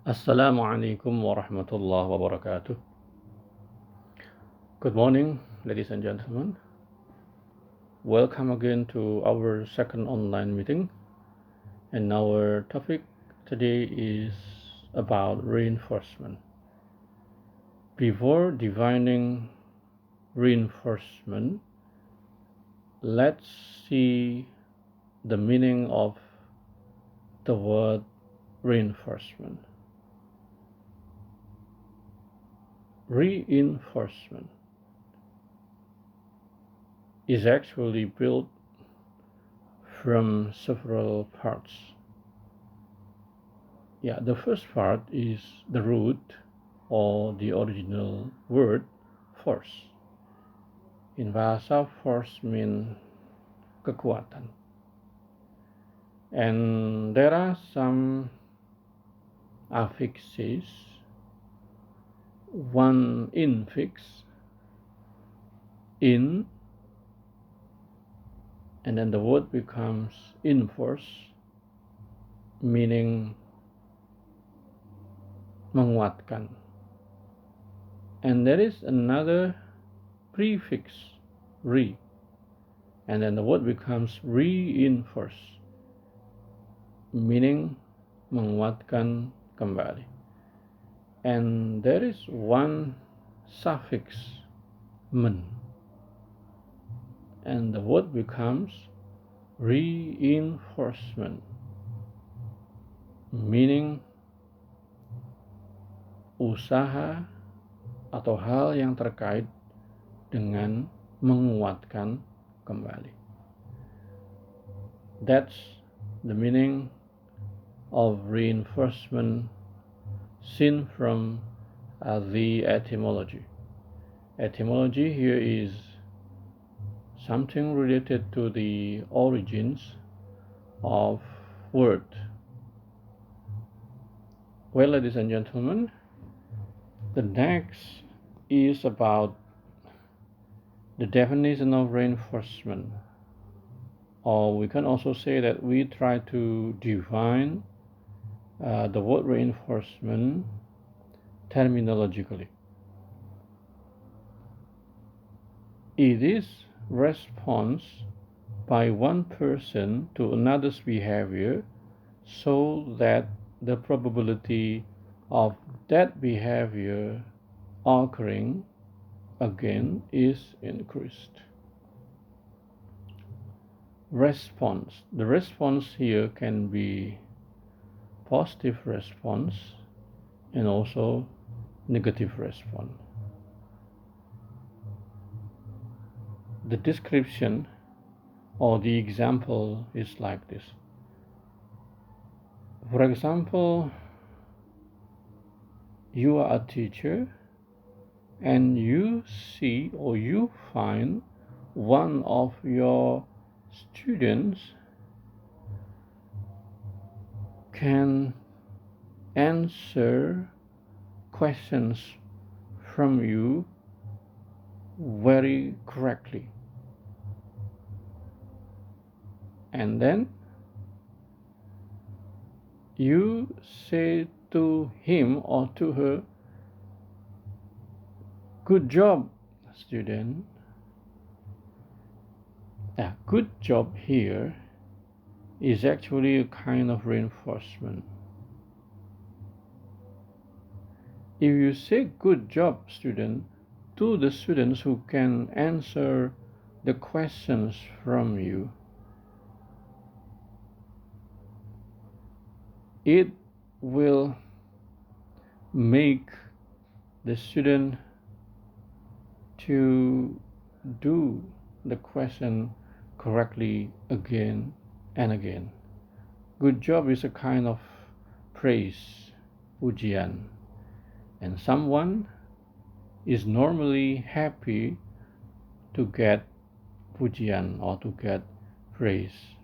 Assalamualaikum warahmatullahi wabarakatuh. Good morning, ladies and gentlemen. Welcome again to our second online meeting. And our topic today is about reinforcement. Before defining reinforcement, let's see the meaning of the word reinforcement. Reinforcement is actually built from several parts. The first part is the root or the original word force. In bahasa, force means kekuatan. And there are some affixes. One infix, in, and then the word becomes enforce, meaning menguatkan. And there is another prefix, re, and then the word becomes reinforce, meaning menguatkan kembali. And there is one suffix, men, and the word becomes reinforcement, meaning usaha atau hal yang terkait dengan menguatkan kembali. That's the meaning of reinforcement seen from the etymology. Etymology here is something related to the origins of word. Well, ladies and gentlemen, the next is about the definition of reinforcement, or we can also say that we try to define the word reinforcement terminologically. It is response by one person to another's behavior so that the probability of that behavior occurring again is increased. Response. The response here can be positive response and also negative response. The description or the example is like this. For example, you are a teacher and you see or you find one of your students can answer questions from you very correctly. And then you say to him or to her, "Good job, student." Good job here is actually a kind of reinforcement. If you say "good job, student" to the students who can answer the questions from you, it will make the student to do the question correctly again and again. Good job is a kind of praise, pujian, and someone is normally happy to get pujian or to get praise.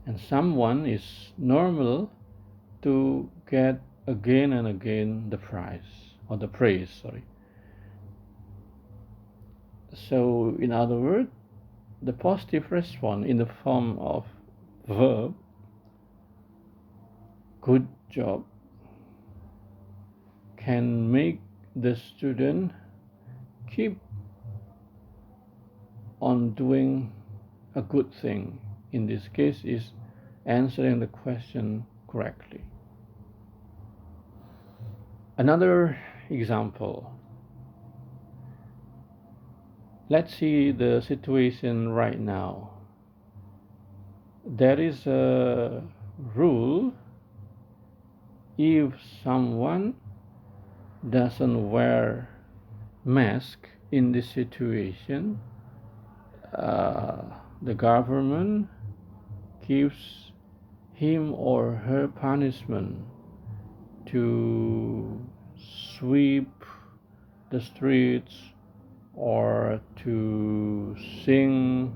And someone is normal to get again and again the prize or the praise, So in other words, the positive response in the form of verb, good job, can make the student keep on doing a good thing. In this case is answering the question correctly. Another example. Let's see the situation right now. There is a rule: if someone doesn't wear mask in this situation, the government gives him or her punishment to sweep the streets or to sing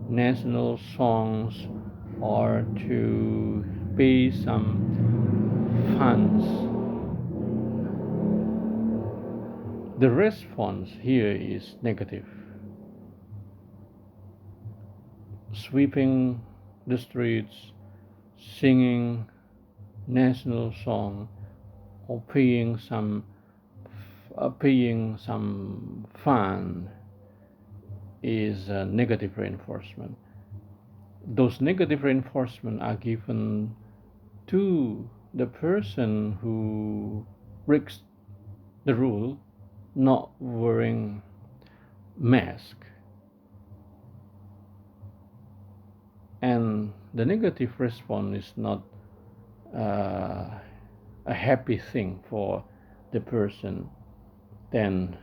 national songs or to pay some funds. The response here is negative. Sweeping the streets, singing national song, or paying some fund is a negative reinforcement. Those negative reinforcement are given to the person who breaks the rule, not wearing mask. And the negative response is not a happy thing for the person. Then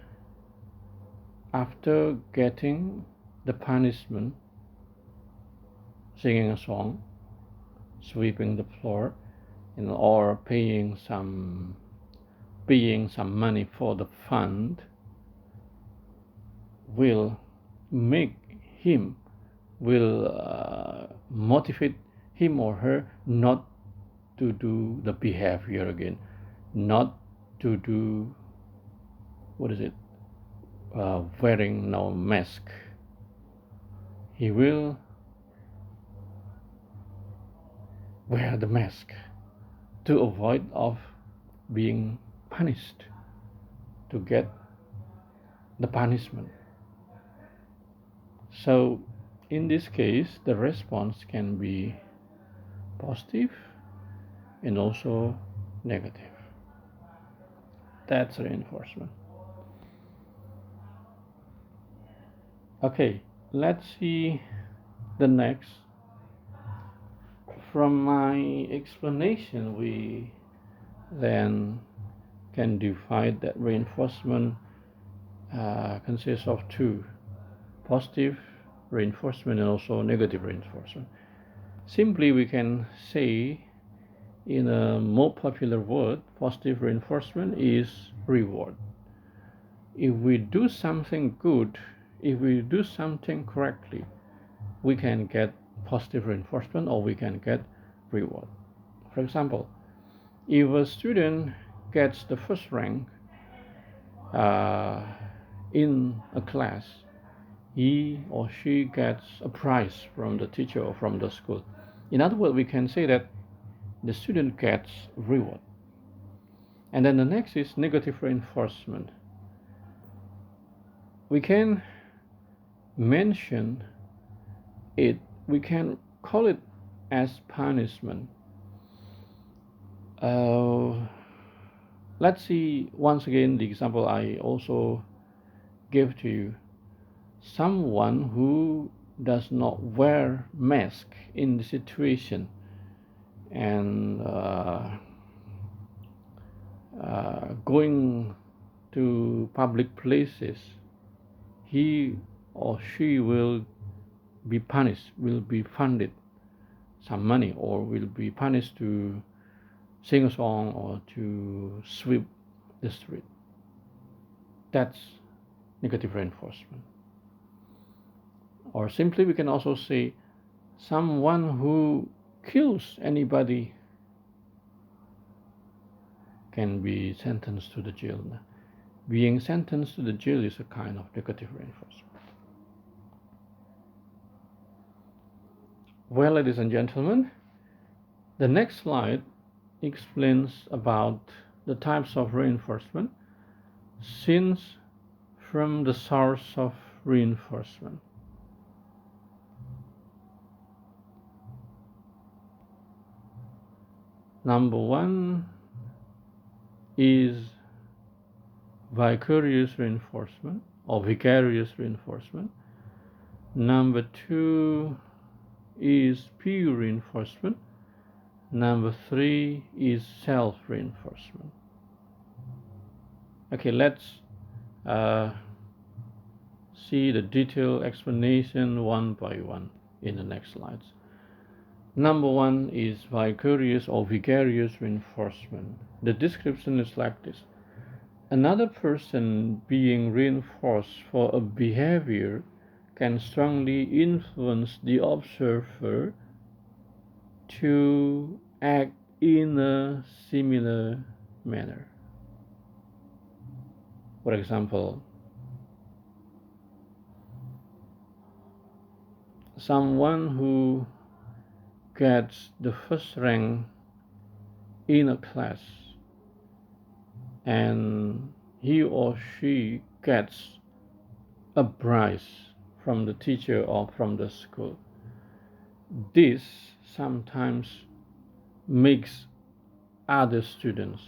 after getting the punishment, singing a song, sweeping the floor, or paying some money for the fund, will motivate him or her not to do the behavior again, not to do wearing no mask. He will wear the mask to avoid of being punished, to get the punishment. So in this case, the response can be positive and also negative. That's reinforcement. Okay, let's see the next. From my explanation, we then can divide that reinforcement consists of two: positive reinforcement and also negative reinforcement. Simply, we can say, in a more popular word, positive reinforcement is reward. If we do something good, if we do something correctly, we can get positive reinforcement or we can get reward. For example, if a student gets the first rank in a class, he or she gets a prize from the teacher or from the school. In other words, we can say that the student gets reward. And then the next is negative reinforcement. We can mention it, we can call it as punishment. Let's see once again the example I also gave to you. Someone who does not wear mask in the situation and going to public places, he or she will be punished, will be funded some money, or will be punished to sing a song or to sweep the street. That's negative reinforcement. Or simply, we can also say someone who kills anybody can be sentenced to the jail. Being sentenced to the jail is a kind of negative reinforcement. Well, ladies and gentlemen, the next slide explains about the types of reinforcement since from the source of reinforcement. Number one is vicarious reinforcement or vicarious reinforcement. Number two is peer reinforcement. Number three is self-reinforcement. Okay, let's see the detailed explanation one by one in the next slides. Number one is vicarious or vicarious reinforcement. The description is like this. Another person being reinforced for a behavior can strongly influence the observer to act in a similar manner. For example, someone who gets the first rank in a class and he or she gets a prize from the teacher or from the school. This sometimes makes other students,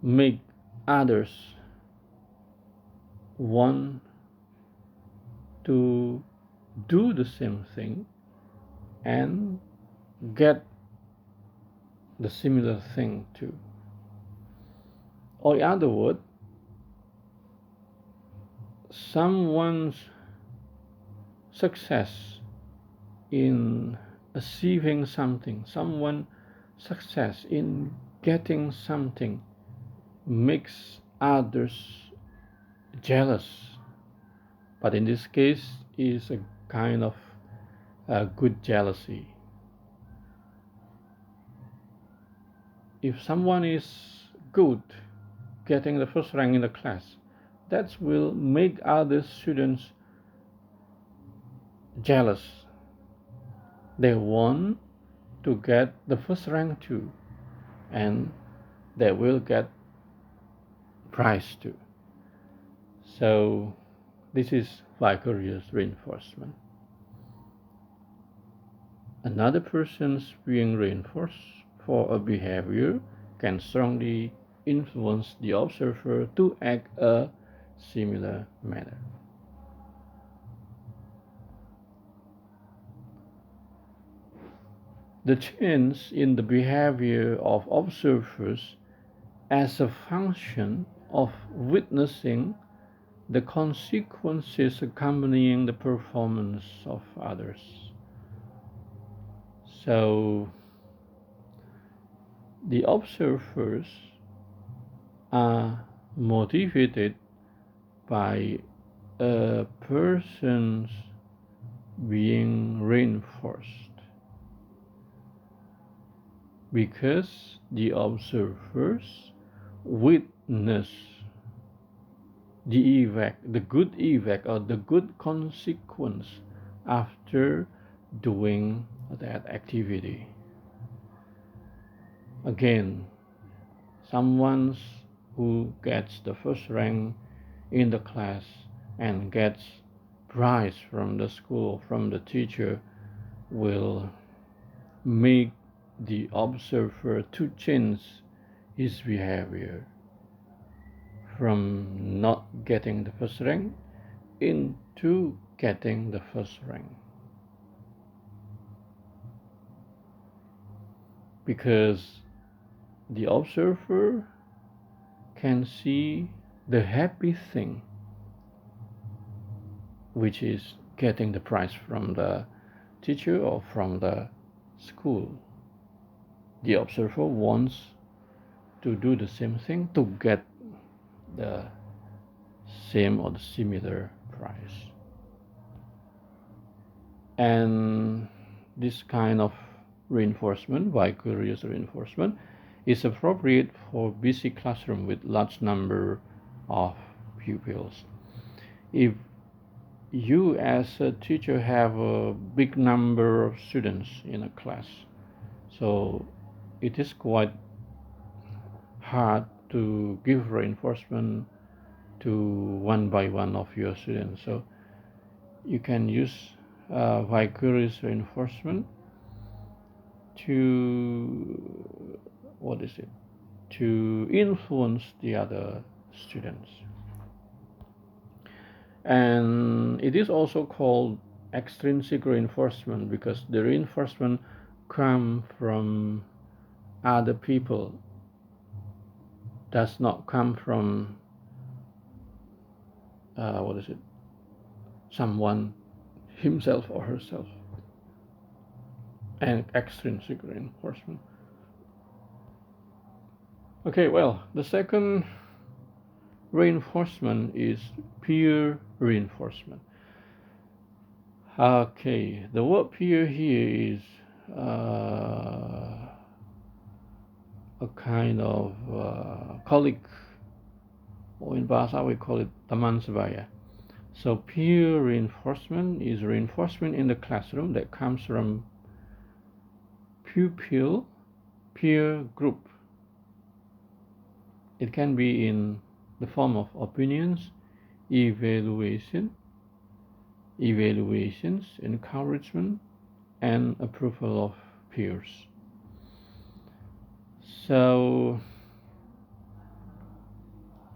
make others want to do the same thing and get the similar thing too. Or in other words, someone's success in achieving something, someone's success in getting something makes others jealous. But in this case, is a kind of a good jealousy. If someone is good, getting the first rank in the class, that will make other students jealous. They want to get the first rank too, and they will get prize too. So this is vicarious reinforcement. Another person's being reinforced for a behavior can strongly influence the observer to act a similar manner. The change in the behavior of observers as a function of witnessing the consequences accompanying the performance of others. So the observers are motivated by a person's being reinforced because the observers witness the effect, the good effect or the good consequence after doing that activity. Again, someone who gets the first rank in the class and gets prize from the school, from the teacher, will make the observer to change his behavior from not getting the first rank into getting the first rank. Because the observer can see the happy thing, which is getting the prize from the teacher or from the school. The observer wants to do the same thing to get the same or the similar price. And this kind of reinforcement, vicarious reinforcement, is appropriate for busy classroom with large number of pupils. If you as a teacher have a big number of students in a class, so it is quite hard to give reinforcement to one by one of your students. So you can use vicarious reinforcement to to influence the other students. And it is also called extrinsic reinforcement because the reinforcement comes from other people, does not come from someone himself or herself. And extrinsic reinforcement. Okay, well, the second reinforcement is peer reinforcement. Okay, the word peer here is a kind of colleague, or in Bahasa we call it teman sebaya. So peer reinforcement is reinforcement in the classroom that comes from pupil peer group. It can be in the form of opinions, evaluations, encouragement, and approval of peers. So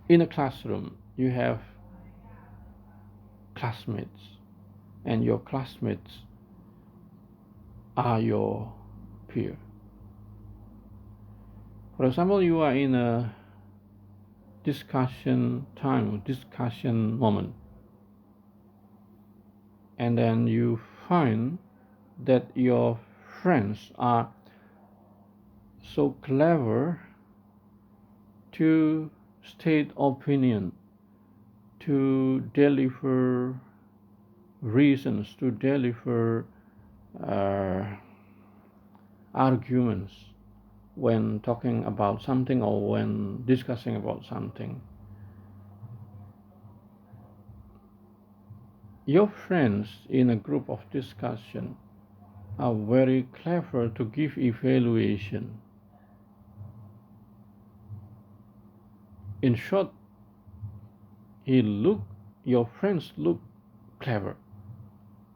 in a classroom, you have classmates, and your classmates are your peer. For example, you are in a discussion time, discussion moment, and then you find that your friends are so clever to state opinion, to deliver reasons, to deliver arguments when talking about something or when discussing about something. Your friends in a group of discussion are very clever to give evaluation. In short, your friends look clever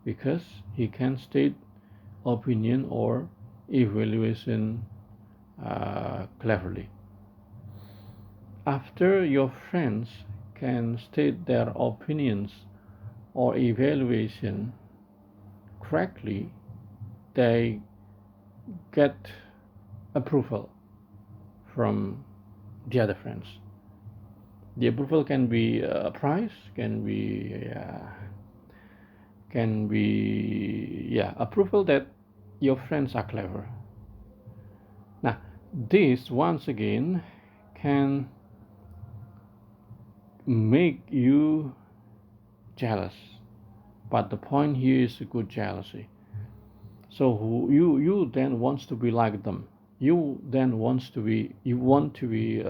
because he can state opinion or evaluation cleverly. After your friends can state their opinions or evaluation correctly, they get approval from the other friends. The approval can be a prize, can be approval that your friends are clever. Now, this once again can make you jealous, but the point here is a good jealousy. So you then wants to be like them. You want to be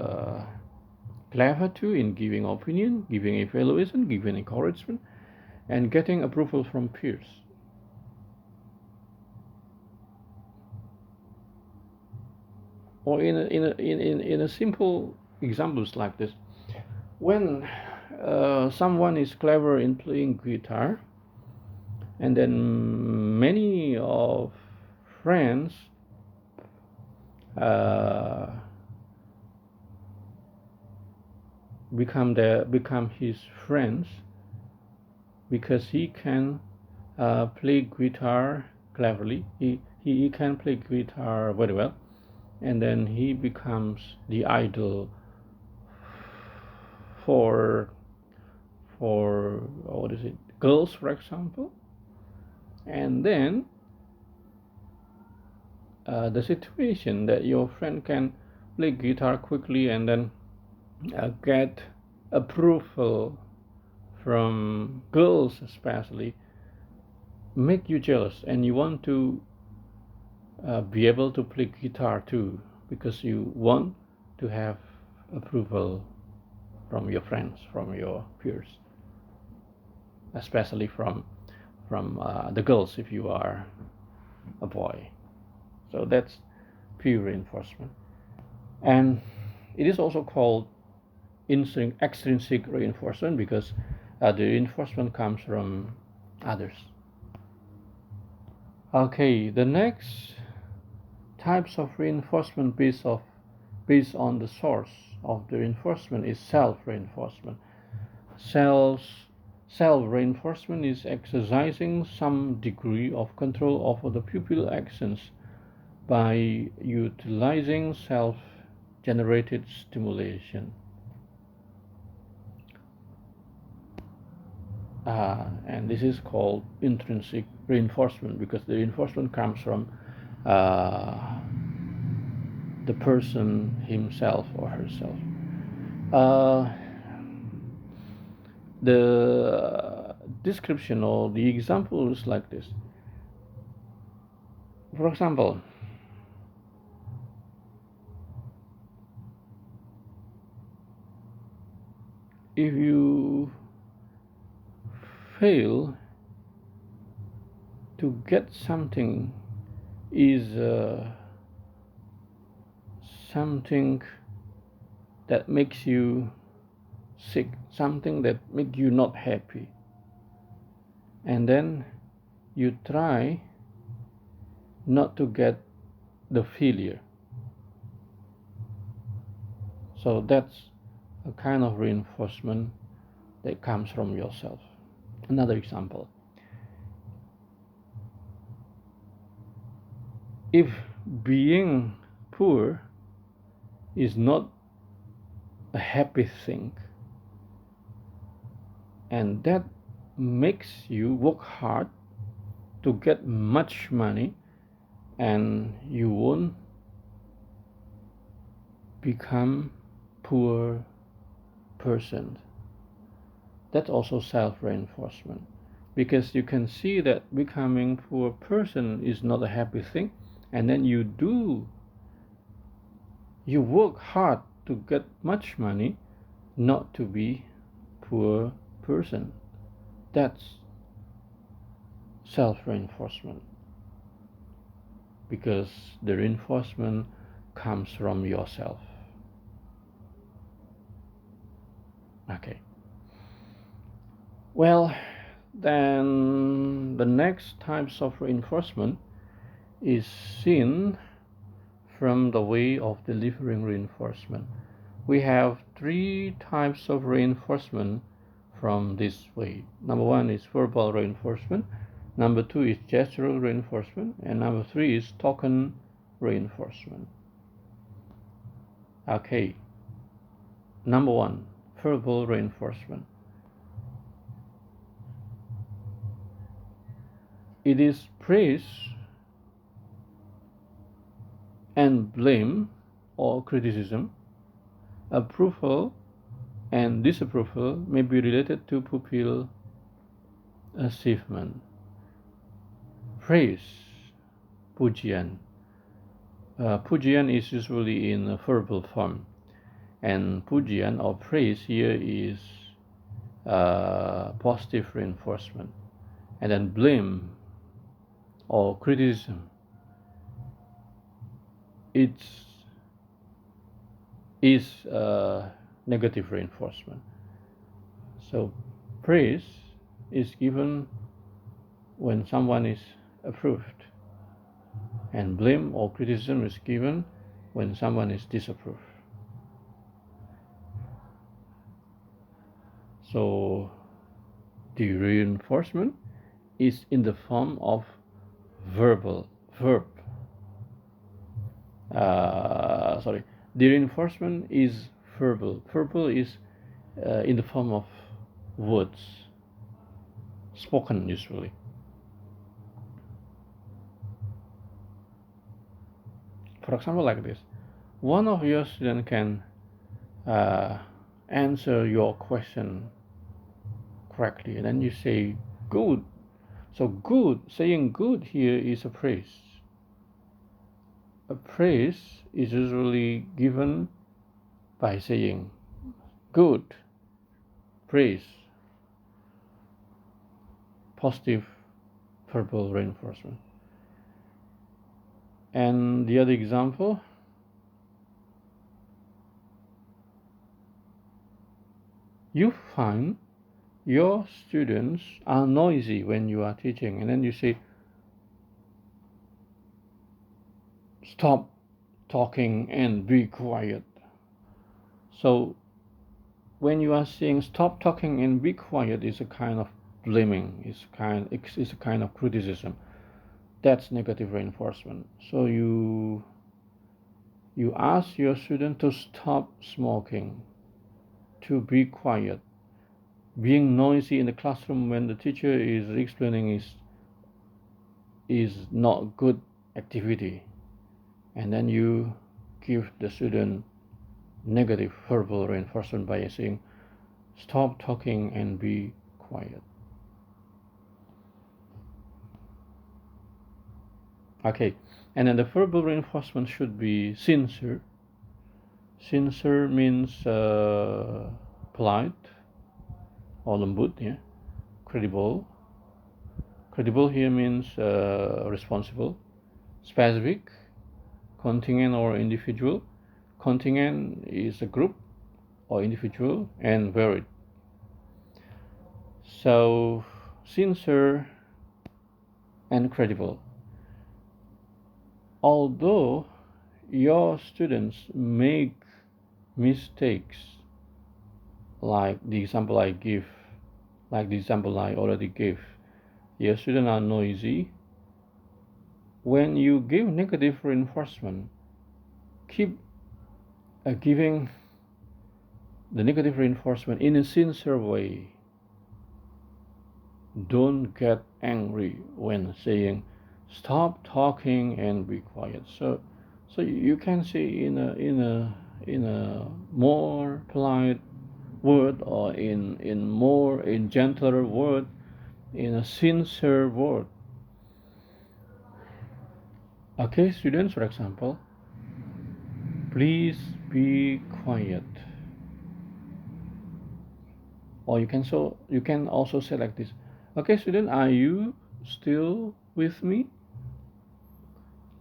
clever too in giving opinion, giving evaluation, giving encouragement, and getting approval from peers. Or in a simple examples like this, when someone is clever in playing guitar, and then many of friends become his friends because he can play guitar cleverly. He can play guitar very well, and then he becomes the idol for girls, for example. And then the situation that your friend can play guitar quickly and then get approval from girls especially make you jealous, and you want to be able to play guitar too, because you want to have approval from your friends, from your peers, especially from the girls if you are a boy. So that's peer reinforcement. And It is also called extrinsic reinforcement because the reinforcement comes from others. Okay, the next types of reinforcement based on the source of the reinforcement is self-reinforcement. Self-reinforcement is exercising some degree of control over the pupil actions by utilizing self-generated stimulation. And this is called intrinsic reinforcement because the reinforcement comes from the person himself or herself. The description or the example is like this. For example, if you fail to get something is something that makes you sick, something that makes you not happy, and then you try not to get the failure. So that's a kind of reinforcement that comes from yourself. Another example, if being poor is not a happy thing, and that makes you work hard to get much money, and you won't become poor person. That's also self-reinforcement, because you can see that becoming poor person is not a happy thing, and then you work hard to get much money not to be poor person. That's self-reinforcement, because the reinforcement comes from yourself. Okay. Well, then the next types of reinforcement is seen from the way of delivering reinforcement. We have 3 types of reinforcement from this way. Number 1 is verbal reinforcement, number 2 is gestural reinforcement, and number 3 is token reinforcement. Okay. Number 1, verbal reinforcement. It is praise and blame or criticism. Approval and disapproval may be related to pupil achievement. Praise, pujian. Pujian is usually in a verbal form, and pujian or praise here is positive reinforcement. And then blame or criticism, it is negative reinforcement. So praise is given when someone is approved, and blame or criticism is given when someone is disapproved. So the reinforcement is in the form of verb. The reinforcement is verbal. Verbal is in the form of words, spoken usually. For example, like this: one of your students can answer your question correctly, and then you say good. So good, saying good here is a praise. A praise is usually given by saying good, praise, positive verbal reinforcement. And the other example, You find your students are noisy when you are teaching, and then you say, stop talking and be quiet. So when you are saying stop talking and be quiet, is a kind of blaming, it's a kind of criticism. That's negative reinforcement. So you ask your student to stop smoking, to be quiet. Being noisy in the classroom when the teacher is explaining is not good activity, and then you give the student negative verbal reinforcement by saying stop talking and be quiet. Okay, and then the verbal reinforcement should be sincere. Sincere means polite or lembut, yeah. Credible. Credible here means responsible. Specific, contingent or individual. Contingent is a group or individual, and varied. So sincere and credible. Although your students make mistakes, like the example I already gave, your students are noisy. When you give negative reinforcement, keep giving the negative reinforcement in a sincere way. Don't get angry when saying stop talking and be quiet. So you can say in a more polite word, or in gentler word, in a sincere word. Okay, students, for example, please be quiet. Or you can also say like this. Okay, student, are you still with me?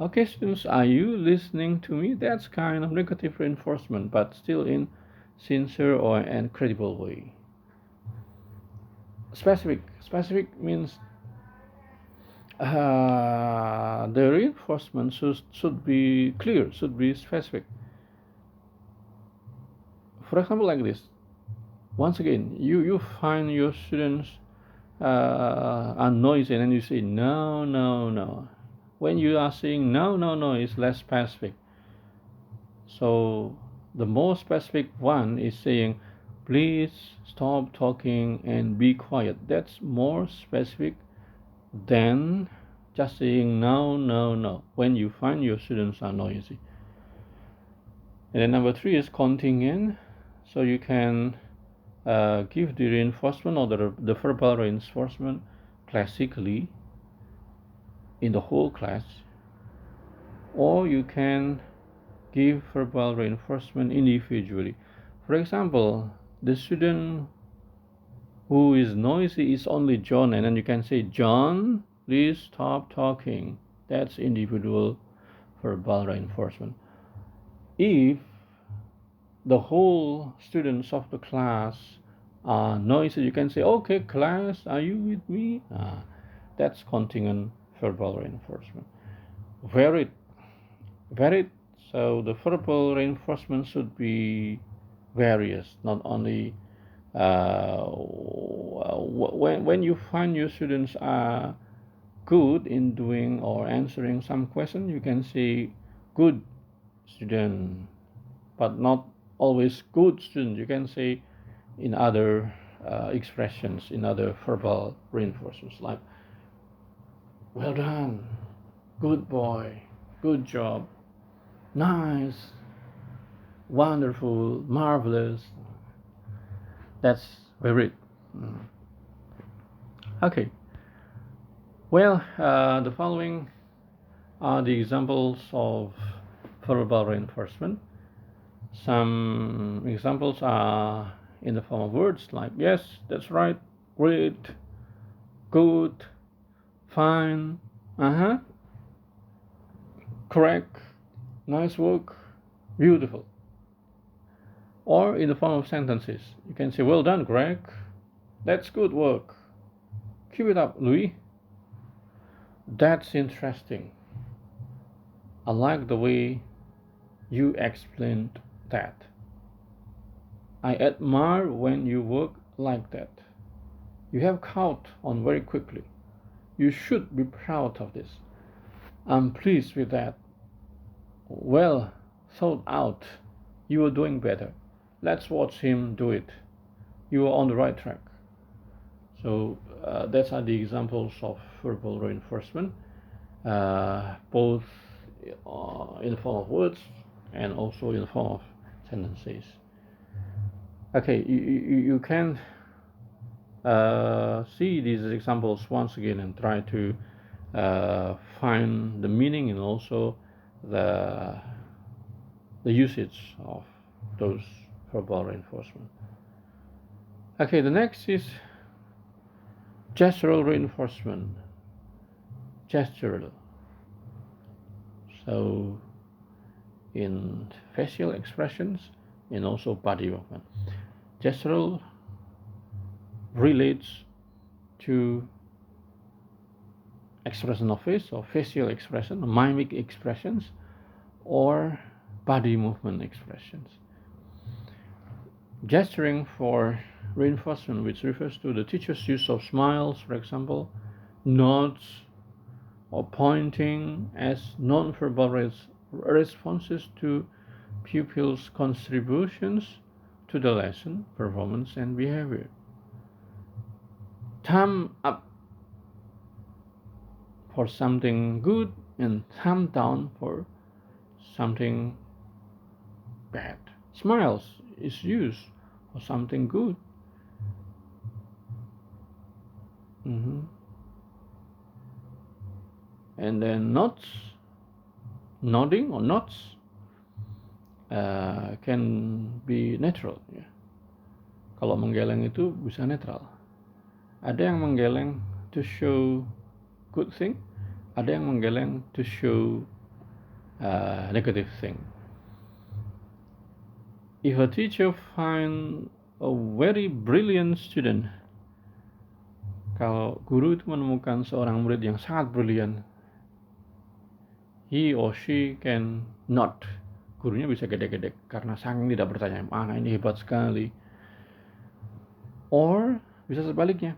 Okay, students, are you listening to me? That's kind of negative reinforcement, but still in sincere or and credible way. Specific means the reinforcement should be clear, should be specific. For example, like this. Once again, you find your students are noisy, and then you say no, no, no. When you are saying no, no, no, it's less specific. So the more specific one is saying, please stop talking and be quiet. That's more specific than just saying no, no, no, when you find your students are noisy. And then number 3 is contingent. So you can give the reinforcement or the verbal reinforcement classically in the whole class, or you can give verbal reinforcement individually. For example, the student who is noisy is only John, and then you can say, John, please stop talking. That's individual verbal reinforcement. If the whole students of the class are noisy, you can say, okay, class, are you with me? That's contingent verbal reinforcement. Varied. So the verbal reinforcement should be various, not only when you find your students are good in doing or answering some question, you can say good student, but not always good student. You can say in other expressions, in other verbal reinforcements, like well done, good boy, good job, nice, wonderful, marvelous. That's very okay. Well, the following are the examples of verbal reinforcement. Some examples are in the form of words like yes, that's right, great, good, fine, correct, nice work, beautiful. or in the form of sentences. You can say, well done, Greg. That's good work. Keep it up, Louis. That's interesting. I like the way you explained that. I admire when you work like that. You have caught on very quickly. You should be proud of this. I'm pleased with that. Well thought out. You are doing better. Let's watch him do it. You are on the right track. So that's are the examples of verbal reinforcement, both in the form of words and also in the form of sentences. Okay, you can see these examples once again and try to find the meaning and also the usage of those verbal reinforcement. Okay, the next is gestural reinforcement. Gestural. So in facial expressions and also body movement. Gestural relates to expression of face or facial expression, mimic expressions, or body movement expressions. Gesturing for reinforcement, which refers to the teacher's use of smiles, for example, nods, or pointing as non-verbal responses to pupils' contributions to the lesson, performance, and behavior. Thumb up for something good and thumb down for something bad. Smiles is used for something good. And then nods, nodding or nods can be natural. Ya. Kalau menggeleng itu bisa netral. Ada yang menggeleng to show good thing, ada yang menggeleng to show negative thing. If a teacher find a very brilliant student, kalau guru itu menemukan seorang murid yang sangat brilian, he or she can nod. Gurunya bisa gedek-gedek karena saking tidak bertanya, anak ini hebat sekali. Or bisa sebaliknya,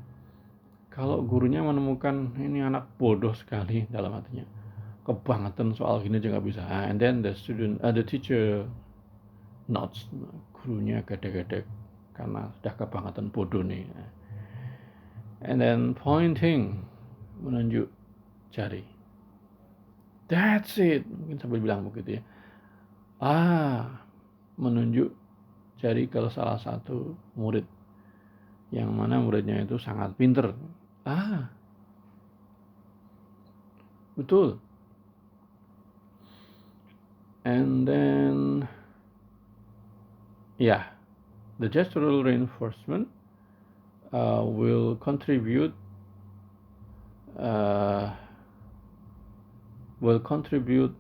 kalau gurunya menemukan ini anak bodoh sekali, dalam hatinya kebangetan soal gini aja nggak bisa, and then the teacher nods, gurunya gedek-gedek karena sudah kebangetan bodoh nih. And then pointing, menunjuk jari. That's it, mungkin sambil bilang begitu ya. Menunjuk jari ke salah satu murid, yang mana muridnya itu sangat pinter. Betul. And then the gestural reinforcement will contribute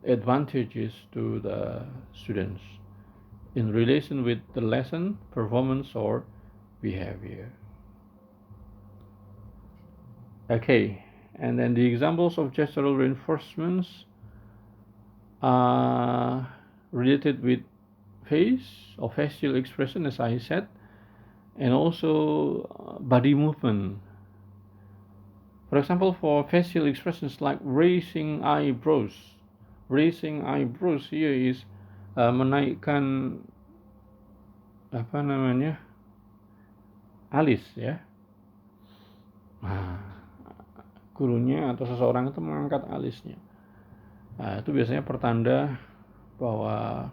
advantages to the students in relation with the lesson, performance, or behavior. Okay, and then the examples of gestural reinforcements are related with face or facial expression, as I said, and also body movement. For example, for facial expressions like raising eyebrows here is menaikkan alis ya. Gurunya atau seseorang itu mengangkat alisnya. Itu biasanya pertanda bahwa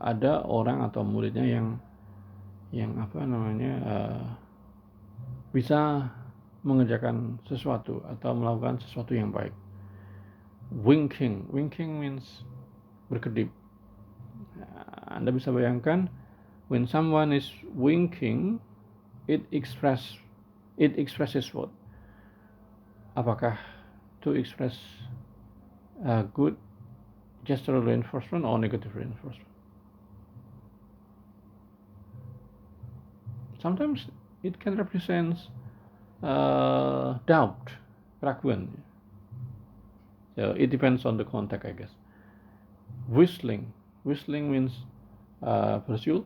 ada orang atau muridnya yang bisa mengerjakan sesuatu atau melakukan sesuatu yang baik. Winking means berkedip. Anda bisa bayangkan, when someone is winking, it expresses what? Apakah to express good gestural reinforcement or negative reinforcement. Sometimes it can represent doubt, keraguan. So it depends on the context, I guess. Whistling means pursuit.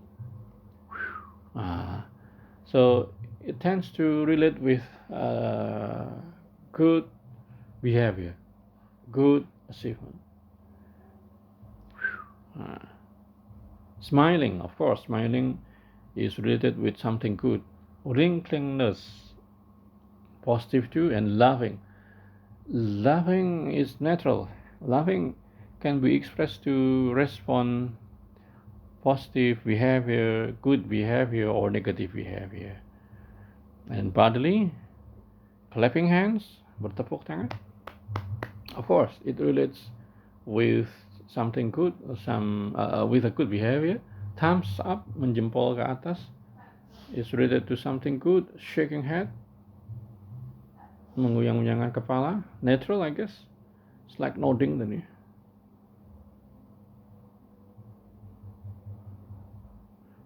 So it tends to relate with good behavior, good achievement. Smiling, of course, smiling is related with something good. Wrinkliness, positive too, and laughing. Laughing is natural. Laughing can be expressed to respond positive behavior, good behavior, or negative behavior. And bodily, clapping hands, bertepuk tangan. Of course, it relates with something good, with a good behavior. Thumbs up, menjempol ke atas, is related to something good. Shaking head, menguyang-uyangkan kepala, natural, I guess. It's like nodding tadi.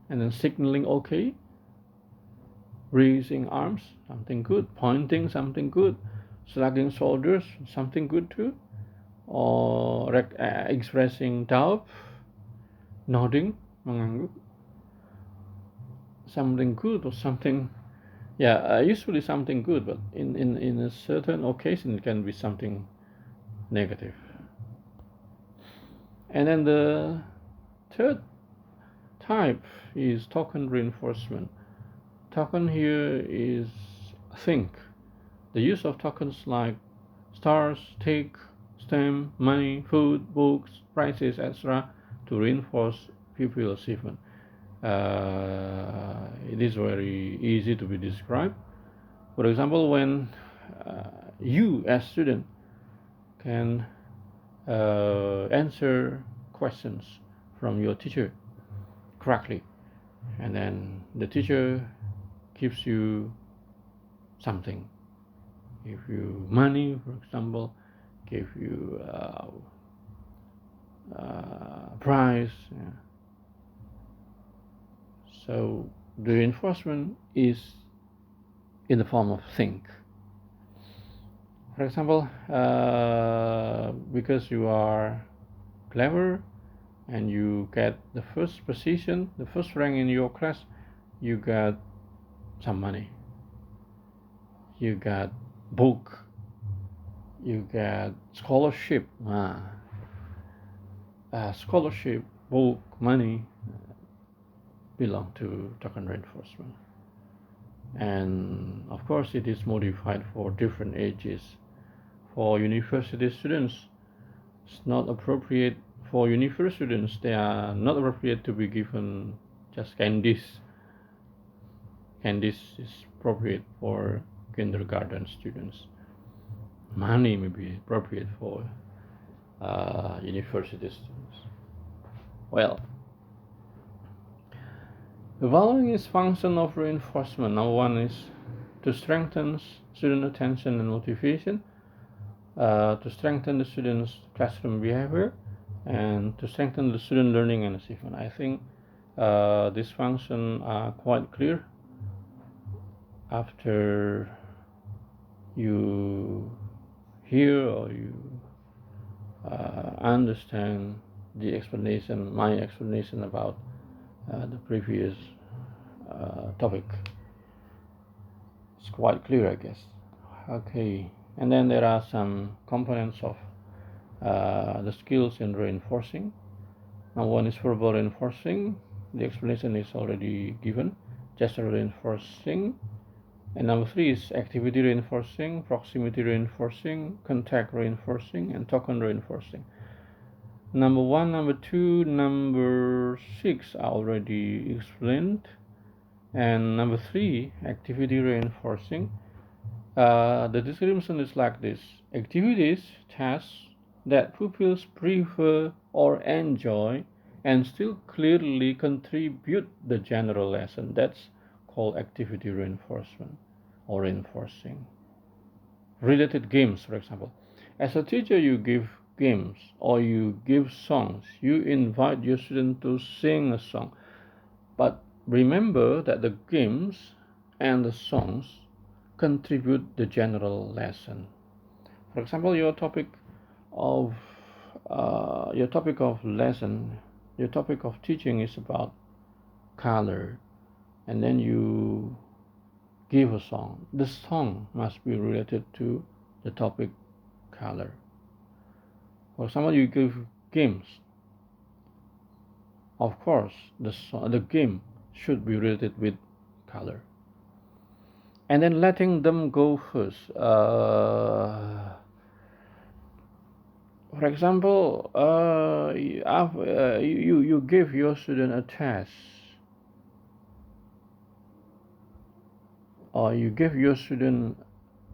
And then signaling okay, raising arms, something good, pointing, something good, shrugging shoulders, something good too, or expressing doubt, nodding, mengangguk, something good or something, usually something good, but in a certain occasion it can be something negative. And then the third type is token reinforcement. Token here is think. The use of tokens like stars, tick, stamp, money, food, books, prizes, etc. to reinforce pupil achievement. It is very easy to be described. For example, when you as student can answer questions from your teacher correctly, and then the teacher gives you something, give you money, for example, give you prize. Yeah. So the reinforcement is in the form of think. For example, because you are clever and you get the first position, the first rank in your class, you got some money, you got book, you get scholarship. Scholarship, book, money belong to token reinforcement. And of course it is modified for different ages. For university students, it's not appropriate. For university students, they are not appropriate to be given just candies. Candies is appropriate for kindergarten students. Money may be appropriate for university students. Well, the following is function of reinforcement. Number one is to strengthen student attention and motivation, to strengthen the student's classroom behavior, and to strengthen the student learning and achievement. I think these functions are quite clear after you hear or you understand the explanation, my explanation about the previous topic. It's quite clear, I guess. Okay, and then there are some components of the skills in reinforcing. Now one is verbal reinforcing. The explanation is already given. Gesture reinforcing. And number three is activity reinforcing, proximity reinforcing, contact reinforcing, and token reinforcing. Number one, number two, number six are already explained. And number three, activity reinforcing. The description is like this: activities, tasks that pupils prefer or enjoy and still clearly contribute the general lesson. That's called activity reinforcement or reinforcing. Related games, for example. As a teacher, you give games or you give songs. You invite your student to sing a song. But remember that the games and the songs contribute the general lesson. For example, your topic of lesson, your topic of teaching is about color, and then you give a song. The song must be related to the topic color. For example, you give games. Of course, the game should be related with color. And then letting them go first. For example, you give your student a test, or you give your student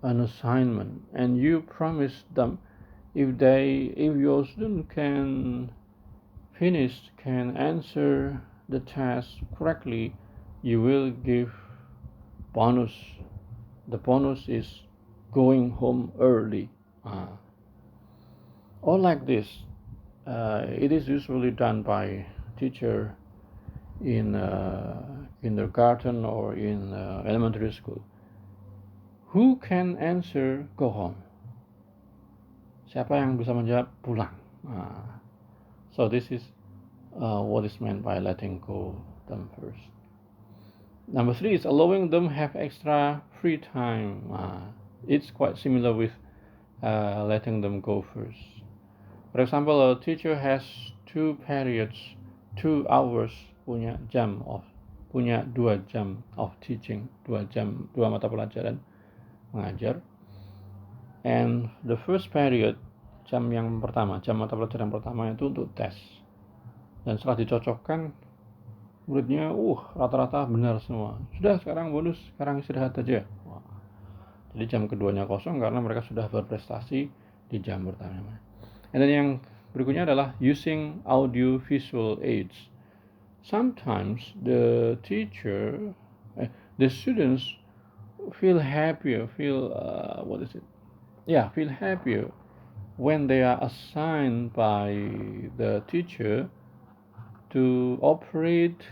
an assignment, and you promise them if your student can answer the test correctly, you will give bonus. The bonus is going home early. Or like this, it is usually done by teacher in kindergarten or in elementary school. Who can answer go home? Siapa yang bisa menjawab pulang? So this is what is meant by letting go them first. Number 3 is allowing them have extra free time. It's quite similar with letting them go first. For example, a teacher has 2 periods, 2 hours, punya 2 jam of teaching, 2 mata pelajaran mengajar. And the first period, jam mata pelajaran pertama itu untuk tes. Dan setelah dicocokkan, muridnya rata-rata benar semua. Sudah, sekarang bonus, sekarang istirahat aja. Jadi jam keduanya kosong karena mereka sudah berprestasi di jam pertama. And then yang berikutnya adalah using audio visual aids. Sometimes the students feel happier when they are assigned by the teacher to operate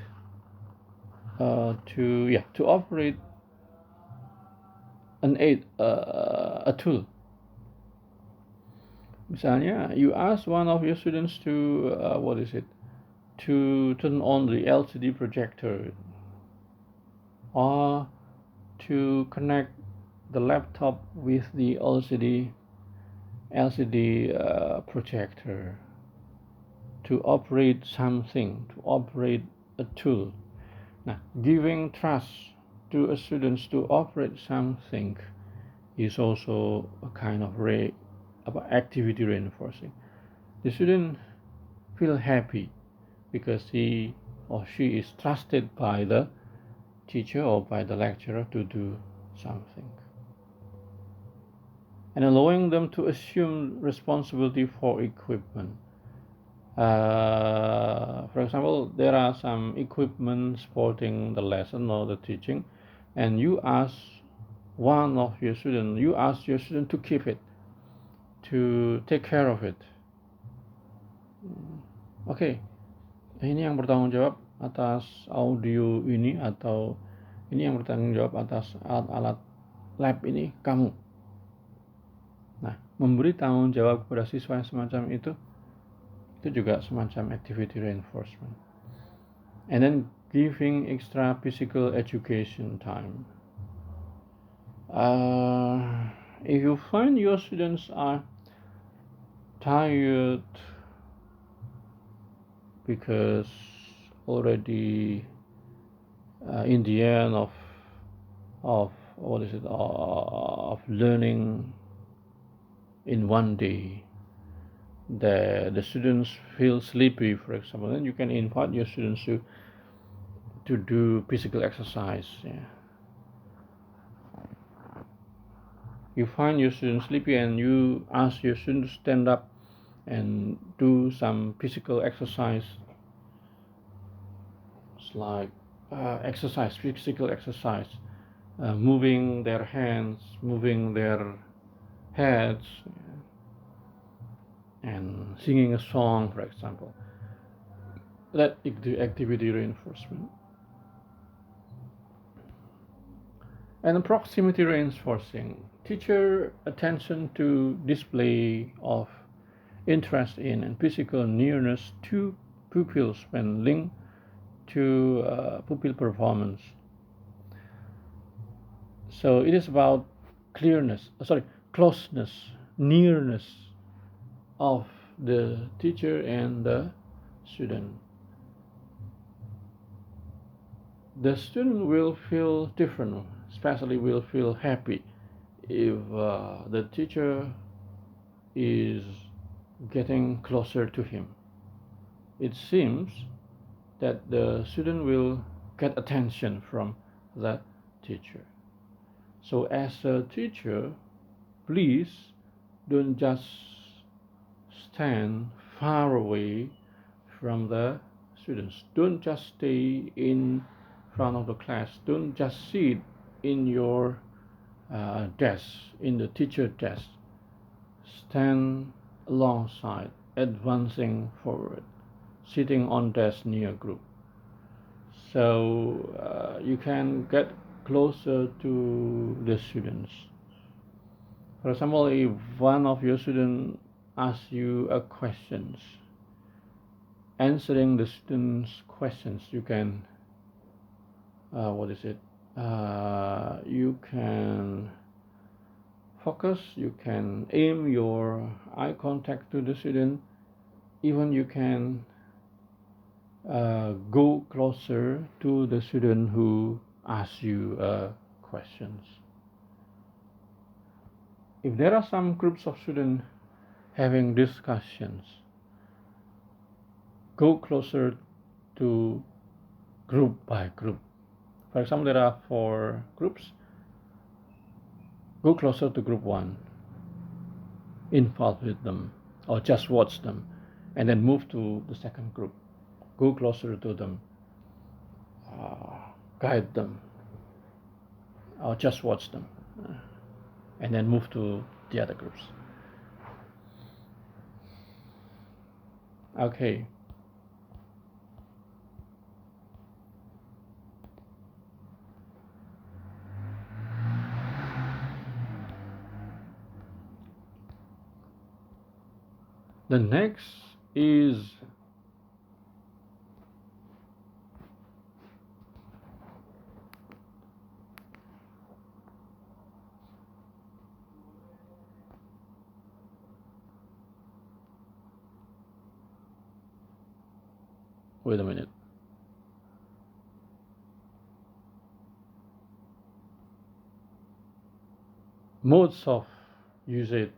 an aid, a tool. Misalnya, you ask one of your students to turn on the LCD projector, or to connect the laptop with the LCD projector, to operate something, to operate a tool. Now, giving trust to a student to operate something is also a kind of activity reinforcing. The student feel happy because he or she is trusted by the teacher or by the lecturer to do something. And allowing them to assume responsibility for equipment. For example, there are some equipment supporting the lesson or the teaching, and you ask your student to keep it, to take care of it. Oke, ini yang bertanggung jawab atas audio ini, atau ini yang bertanggung jawab atas alat-alat lab ini kamu. Nah, memberi tanggung jawab kepada siswa yang semacam itu juga semacam activity reinforcement. And then giving extra physical education time. If you find your students are tired because already in the end of learning in one day, the students feel sleepy, for example, then you can invite your students to do physical exercise. You find your students sleepy and you ask your students to stand up and do some physical exercise. It's like physical exercise, moving their hands, moving their heads. and singing a song, for example. That is the activity reinforcement. And proximity reinforcing. Teacher attention to display of interest in and physical nearness to pupils when linked to pupil performance. So it is about closeness, nearness of the teacher and the student. The student will feel different, especially will feel happy if the teacher is getting closer to him. It seems that the student will get attention from the teacher. So as a teacher, please don't just stand far away from the students. Don't just stay in front of the class. Don't just sit in your desk, in the teacher desk. Stand alongside, advancing forward, sitting on desk near group. So you can get closer to the students. For example, if one of your students asks you a questions, answering the students' questions, you can you can focus, you can aim your eye contact to the student, even you can go closer to the student who asks you questions. If there are some groups of students having discussions, go closer to group by group. For example, there are 4 groups. Go closer to group 1, involve with them, or just watch them, and then move to the second group. Go closer to them, guide them, or just watch them, and then move to the other groups. Okay. The next is wait a minute. Modes of usage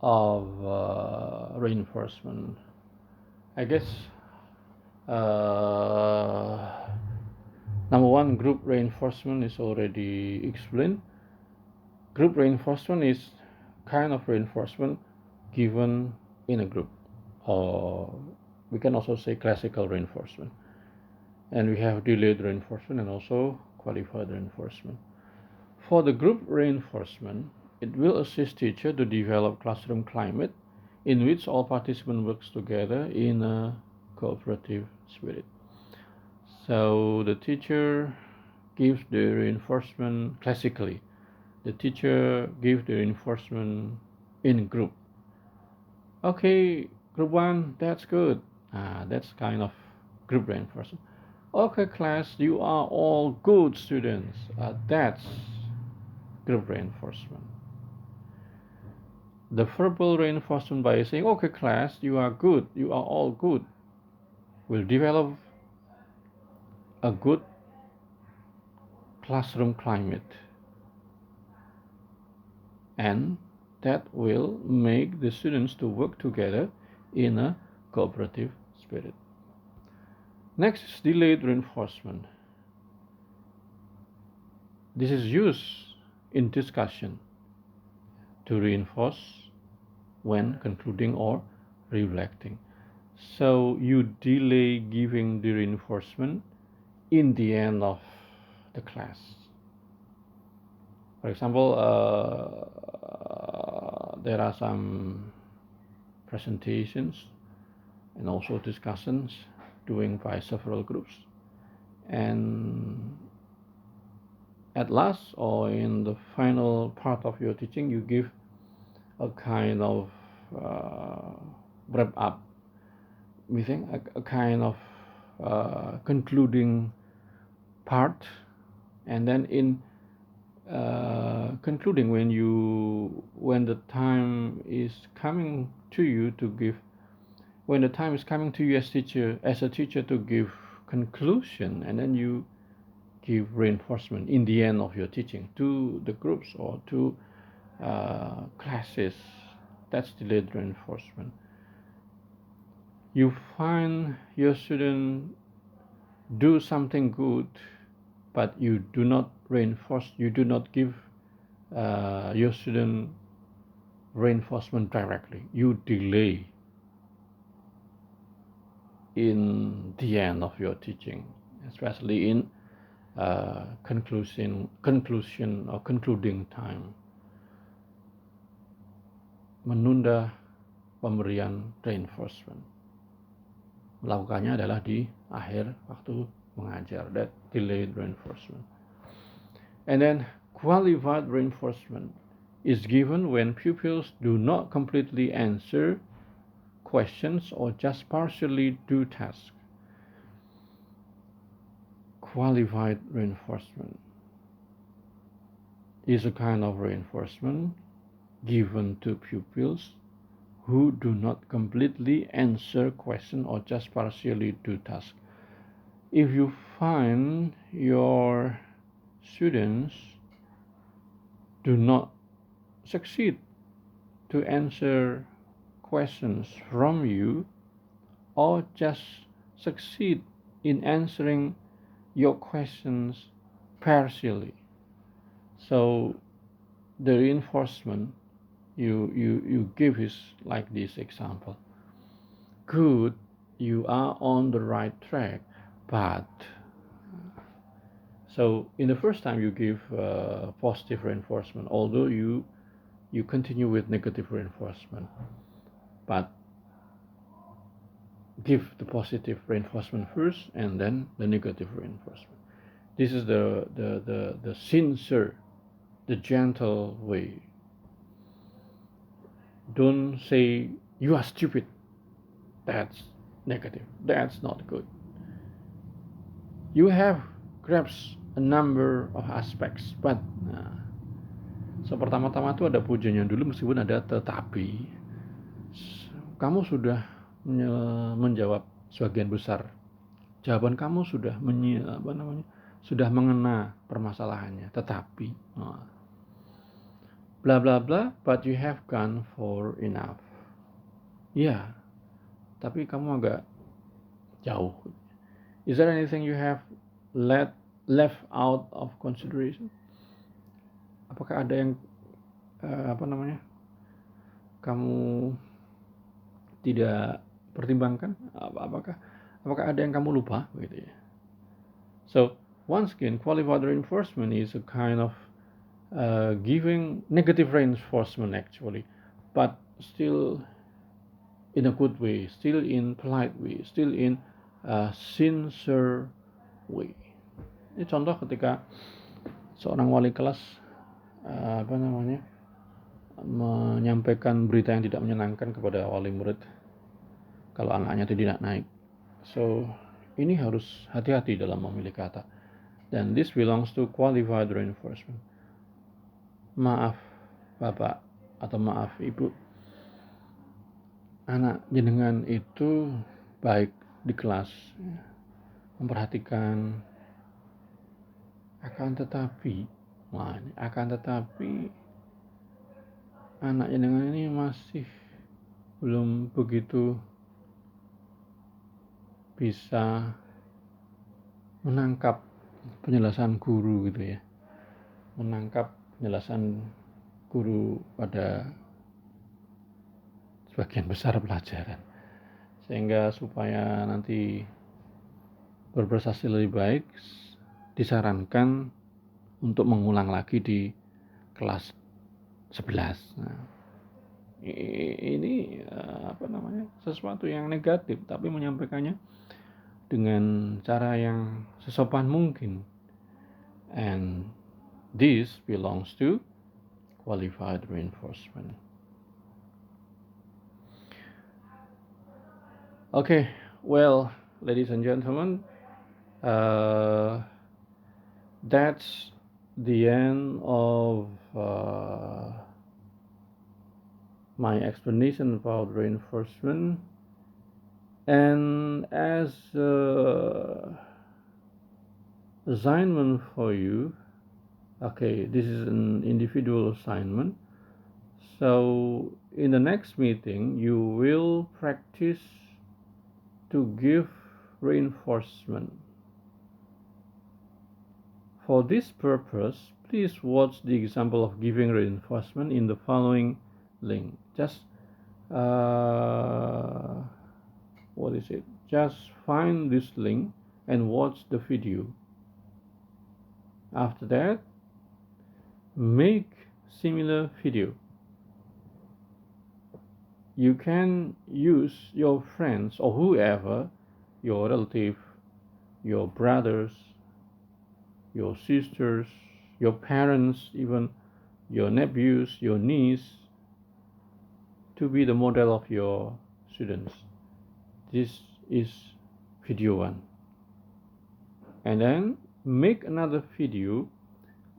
of reinforcement. I guess number 1, group reinforcement is already explained. Group reinforcement is kind of reinforcement given in a group, or we can also say classical reinforcement. And we have delayed reinforcement and also qualified reinforcement. For the group reinforcement, it will assist teacher to develop classroom climate in which all participants work together in a cooperative spirit. So the teacher gives the reinforcement classically. The teacher gives the reinforcement in group. Okay, group 1, that's good. That's kind of group reinforcement. Okay, class, you are all good students. That's group reinforcement. The verbal reinforcement by saying, okay, class, you are good, you are all good, will develop a good classroom climate. And that will make the students to work together in a cooperative spirit. Next is delayed reinforcement. This is used in discussion to reinforce when concluding or reflecting. So you delay giving the reinforcement in the end of the class. For example, there are some presentations and also discussions doing by several groups. And at last, or in the final part of your teaching, you give a kind of wrap up meeting, a kind of concluding part. And then in concluding, when the time is coming to you to give, when the time is coming to you as a teacher to give conclusion, and then you give reinforcement in the end of your teaching to the groups or to classes. That's delayed reinforcement. You find your student do something good, but you do not reinforce, you do not give your student reinforcement directly. You delay in the end of your teaching, especially in conclusion or concluding time. Menunda pemberian reinforcement. Melakukannya adalah di akhir waktu mengajar, that delayed reinforcement. And then qualified reinforcement is given when pupils do not completely answer questions or just partially do tasks. Qualified reinforcement is a kind of reinforcement given to pupils who do not completely answer questions or just partially do tasks. If you find your students do not succeed to answer questions from you, or just succeed in answering your questions partially, so the reinforcement you give is like this example. Good, you are on the right track, but so in the first time you give positive reinforcement, although you continue with negative reinforcement, but give the positive reinforcement first and then the negative reinforcement. This is the sincere, the gentle way. Don't say you are stupid. That's negative. That's not good. You have grasped a number of aspects, but so pertama-tama itu ada pujiannya dulu, meskipun ada tetapi. Kamu sudah menjawab sebagian besar. Jawaban kamu sudah sudah mengena permasalahannya, tetapi bla bla bla, but you have gone for enough. Ya, tapi kamu agak jauh. Is there anything you have left out of consideration? Apakah ada yang kamu tidak pertimbangkan? Apakah ada yang kamu lupa, begitu ya? So once again, qualified reinforcement is a kind of giving negative reinforcement actually, but still in a good way, still in polite way, still in a sincere way. Ini contoh ketika seorang wali kelas menyampaikan berita yang tidak menyenangkan kepada wali murid kalau anaknya itu tidak naik. So ini harus hati-hati dalam memilih kata. Dan this belongs to qualified reinforcement. Maaf Bapak atau maaf Ibu, anak jenengan itu baik di kelas, memperhatikan, akan tetapi anak jenengan ini masih belum begitu bisa menangkap penjelasan guru gitu ya, menangkap penjelasan guru pada sebagian besar pelajaran, sehingga supaya nanti berprestasi lebih baik disarankan untuk mengulang lagi di kelas 11. ini sesuatu yang negatif, tapi menyampaikannya dengan cara yang sesopan mungkin. And this belongs to qualified reinforcement. Okay, well, ladies and gentlemen, that's the end of my explanation about reinforcement. And as assignment for you, okay, this is an individual assignment. So in the next meeting, you will practice to give reinforcement. For this purpose, please watch the example of giving reinforcement in the following link. Just just find this link and watch the video. After that, make similar video. You can use your friends or whoever, your relative, your brothers, your sisters, your parents, even your nephews, your niece, to be the model of your students. This is video 1. And then make another video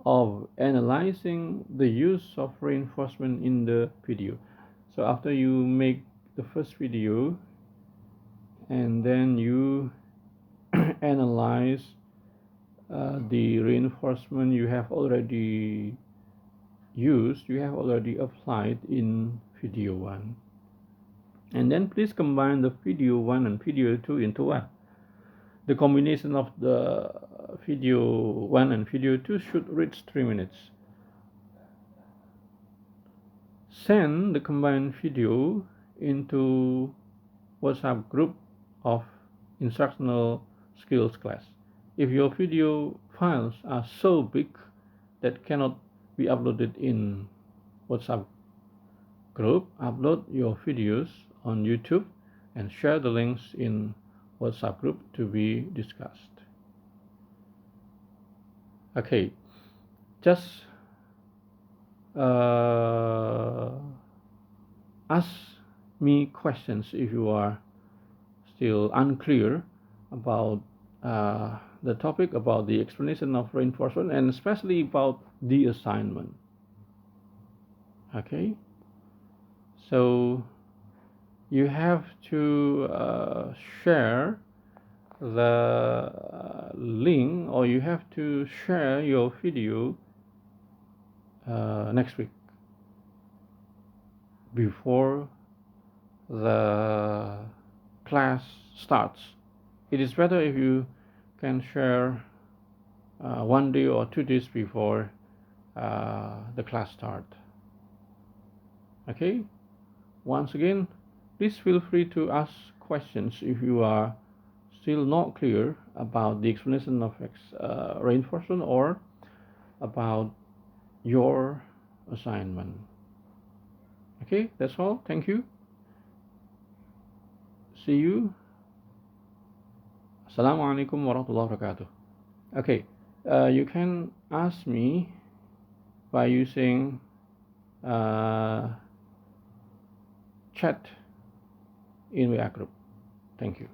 of analyzing the use of reinforcement in the video. So after you make the first video and then you analyze the reinforcement you have already used, you have already applied in video 1. And then please combine the video 1 and video 2 into one. The combination of the video 1 and video 2 should reach 3 minutes. Send the combined video into WhatsApp group of instructional skills class. If your video files are so big that cannot be uploaded in WhatsApp group, upload your videos on YouTube and share the links in WhatsApp group to be discussed. Okay, just ask me questions if you are still unclear about the topic, about the explanation of reinforcement, and especially about the assignment. Okay, so you have to share the link, or you have to share your video next week before the class starts. It is better if you can share 1 day or 2 days before the class start. Okay, once again, please feel free to ask questions if you are still not clear about the explanation of reinforcement or about your assignment. Okay, that's all. Thank you. See you. Assalamualaikum warahmatullahi wabarakatuh. Okay, you can ask me by using chat in WA group. Thank you.